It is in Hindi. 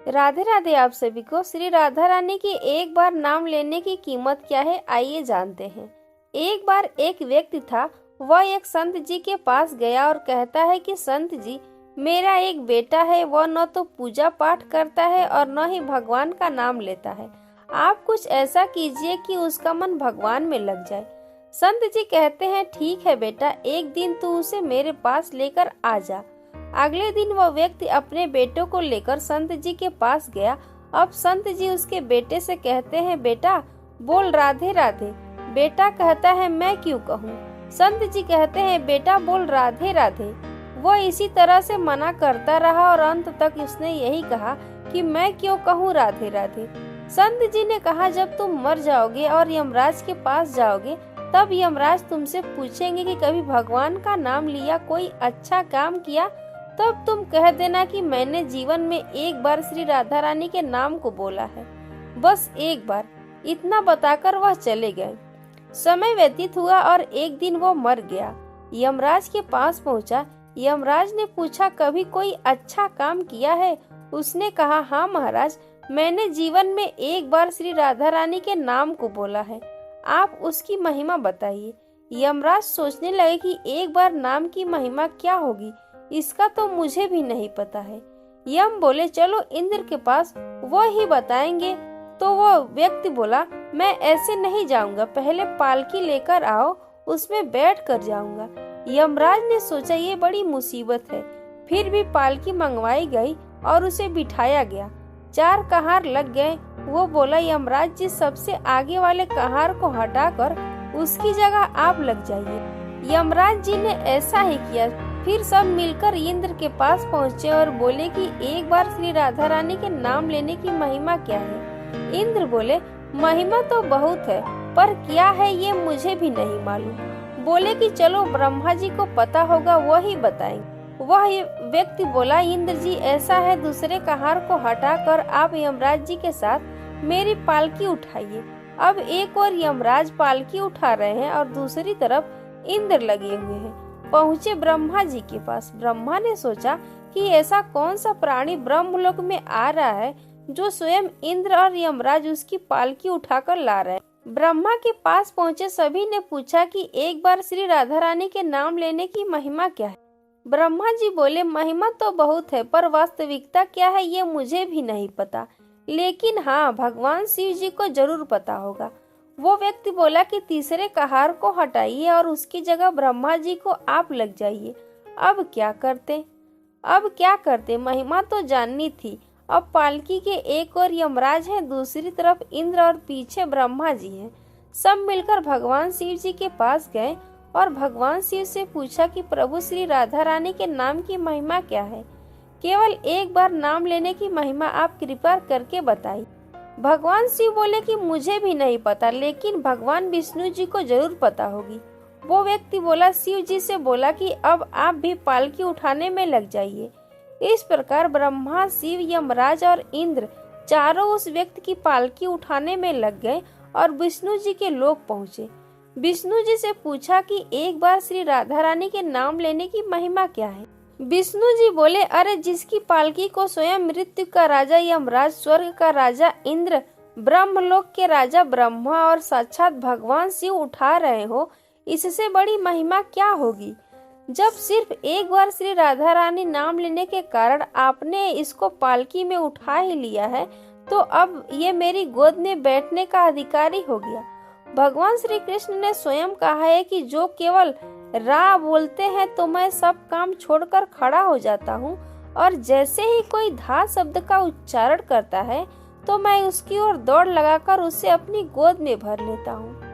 राधे राधे आप सभी को। श्री राधा रानी की एक बार नाम लेने की कीमत क्या है, आइए जानते हैं। एक बार एक व्यक्ति था, वह एक संत जी के पास गया और कहता है कि संत जी, मेरा एक बेटा है, वह न तो पूजा पाठ करता है और न ही भगवान का नाम लेता है। आप कुछ ऐसा कीजिए कि उसका मन भगवान में लग जाए। संत जी कहते हैं, ठीक है बेटा, एक दिन तू उसे मेरे पास लेकर आ जा। अगले दिन वह व्यक्ति अपने बेटों को लेकर संत जी के पास गया। अब संत जी उसके बेटे से कहते हैं, बेटा बोल राधे राधे। बेटा कहता है, मैं क्यों कहूँ। संत जी कहते हैं, बेटा बोल राधे राधे। वह इसी तरह से मना करता रहा और अंत तक उसने यही कहा कि मैं क्यों कहूँ राधे राधे। संत जी ने कहा, जब तुम मर जाओगे और यमराज के पास जाओगे, तब यमराज तुमसे पूछेंगे कि कभी भगवान का नाम लिया, कोई अच्छा काम किया, तब तुम कह देना कि मैंने जीवन में एक बार श्री राधा रानी के नाम को बोला है, बस एक बार। इतना बताकर वह चले गए। समय व्यतीत हुआ और एक दिन वो मर गया। यमराज के पास पहुंचा। यमराज ने पूछा, कभी कोई अच्छा काम किया है? उसने कहा, हाँ महाराज, मैंने जीवन में एक बार श्री राधा रानी के नाम को बोला है, आप उसकी महिमा बताइए। यमराज सोचने लगे कि एक बार नाम की महिमा क्या होगी, इसका तो मुझे भी नहीं पता है। यम बोले, चलो इंद्र के पास, वो ही बताएंगे। तो वो व्यक्ति बोला, मैं ऐसे नहीं जाऊंगा, पहले पालकी लेकर आओ, उसमें बैठ कर जाऊंगा। यमराज ने सोचा ये बड़ी मुसीबत है, फिर भी पालकी मंगवाई गई और उसे बिठाया गया। 4 कहार लग गए। वो बोला, यमराज जी, सबसे आगे वाले कहार को हटाकर उसकी जगह आप लग जाइए। यमराज जी ने ऐसा ही किया। फिर सब मिलकर इंद्र के पास पहुँचे और बोले कि एक बार श्री राधा रानी के नाम लेने की महिमा क्या है। इंद्र बोले, महिमा तो बहुत है, पर क्या है ये मुझे भी नहीं मालूम। बोले कि चलो ब्रह्मा जी को पता होगा, वही बताएंगे। वह व्यक्ति बोला, इंद्र जी, ऐसा है, दूसरे कहार को हटाकर आप यमराज जी के साथ मेरी पालकी उठाइए। अब एक और यमराज पालकी उठा रहे हैं और दूसरी तरफ इंद्र लगे हुए हैं। पहुँचे ब्रह्मा जी के पास। ब्रह्मा ने सोचा कि ऐसा कौन सा प्राणी ब्रह्मलोक में आ रहा है जो स्वयं इंद्र और यमराज उसकी पालकी उठाकर ला रहे हैं। ब्रह्मा के पास पहुँचे सभी ने पूछा कि एक बार श्री राधा रानी के नाम लेने की महिमा क्या है। ब्रह्मा जी बोले, महिमा तो बहुत है, पर वास्तविकता क्या है ये मुझे भी नहीं पता, लेकिन हाँ, भगवान शिव जी को जरूर पता होगा। वो व्यक्ति बोला कि तीसरे कहार को हटाइए और उसकी जगह ब्रह्मा जी को आप लग जाइए। अब क्या करते? महिमा तो जाननी थी। अब पालकी के एक और यमराज हैं, दूसरी तरफ इंद्र और पीछे ब्रह्मा जी हैं। सब मिलकर भगवान शिव जी के पास गए और भगवान शिव से पूछा कि प्रभु, श्री राधा रानी के नाम की महिमा क्या है? केवल एक बार नाम लेने की महिमा आप कृपा करके बताइए। भगवान शिव बोले कि मुझे भी नहीं पता, लेकिन भगवान विष्णु जी को जरूर पता होगी। वो व्यक्ति बोला, शिव जी से बोला कि अब आप भी पालकी उठाने में लग जाइए। इस प्रकार ब्रह्मा, शिव, यमराज और इंद्र चारों उस व्यक्ति की पालकी उठाने में लग गए और विष्णु जी के लोक पहुँचे। विष्णु जी से पूछा कि एक बार श्री राधा रानी के नाम लेने की महिमा क्या है। विष्णु जी बोले, अरे जिसकी पालकी को स्वयं मृत्यु का राजा यमराज, स्वर्ग का राजा इंद्र, ब्रह्मलोक के राजा ब्रह्मा और साक्षात भगवान शिव उठा रहे हो, इससे बड़ी महिमा क्या होगी। जब सिर्फ एक बार श्री राधा रानी नाम लेने के कारण आपने इसको पालकी में उठा ही लिया है, तो अब ये मेरी गोद में बैठने का अधिकारी हो गया। भगवान श्री कृष्ण ने स्वयं कहा है कि जो केवल रा बोलते हैं तो मैं सब काम छोड़कर खड़ा हो जाता हूँ, और जैसे ही कोई धा शब्द का उच्चारण करता है तो मैं उसकी ओर दौड़ लगाकर उसे अपनी गोद में भर लेता हूँ।